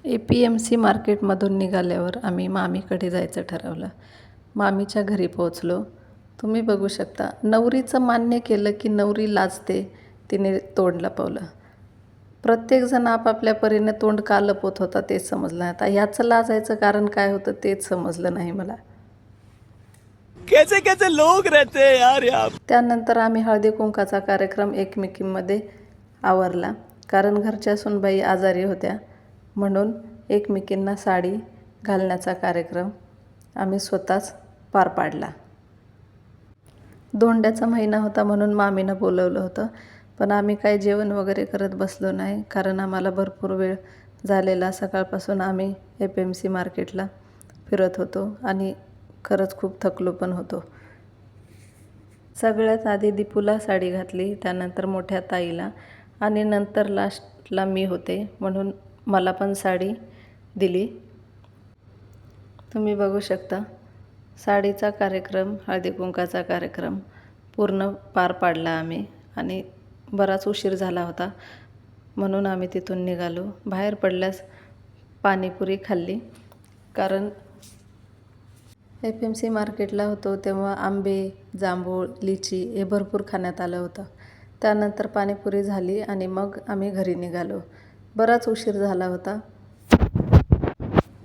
APMC मार्केटमधून निघाल्यावर आम्ही मामीकडे जायचं ठरवलं. मामीच्या घरी पोहोचलो. तुम्ही बघू शकता, नवरीचं मान्य केलं की नवरी लाजते, तिने तोंड लपवलं. प्रत्येकजण आपापल्या परीने तोंड का लपवत होता तेच समजलं नाही. आता ह्याचं लाजायचं कारण काय होतं तेच समजलं नाही मला. कैसे कैसे लोग रहते हैं यार यहाँ. त्यानंतर आम्ही हळदी कुंकाचा कार्यक्रम एकमेकींमध्ये आवरला. कारण घरच्या सुनबाई आजारी होत्या, म्हणून एकमेकींना साडी घालण्याचा कार्यक्रम आम्ही स्वतःच पार पाडला. धोंड्याचा महिना होता म्हणून मामीनं बोलवलं होतं, पण आम्ही काही जेवण वगैरे करत बसलो नाही. कारण आम्हाला भरपूर वेळ झालेला. सकाळपासून आम्ही APMC मार्केटला फिरत होतो आणि खरंच खूप थकलो पण होतो. सगळ्यात आधी दीपूला साडी घातली, त्यानंतर मोठ्या ताईला आणि नंतर लास्टला मी होते, म्हणून मला पण साडी दिली. तुम्ही बघू शकता, साडीचा कार्यक्रम, हळदी कुंकाचा कार्यक्रम पूर्ण पार पाडला आम्ही आणि बराच उशीर झाला होता, म्हणून आम्ही तिथून निघालो. बाहेर पडल्यास पाणीपुरी खाल्ली. कारण APMC मार्केटला होतो तेव्हा आंबे, जांभूळ, लिची हे भरपूर खाण्यात आलं होतं. त्यानंतर पाणीपुरी झाली आणि मग आम्ही घरी निघालो. बराच उशीर झाला होता.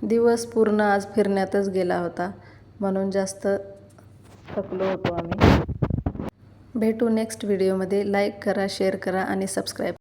दिवस पूर्ण आज फिरण्यातच गेला होता, म्हणून जास्त थकलो होतो आम्ही. भेटू नेक्स्ट व्हिडिओमध्ये. लाईक करा, शेअर करा आणि सबस्क्राईब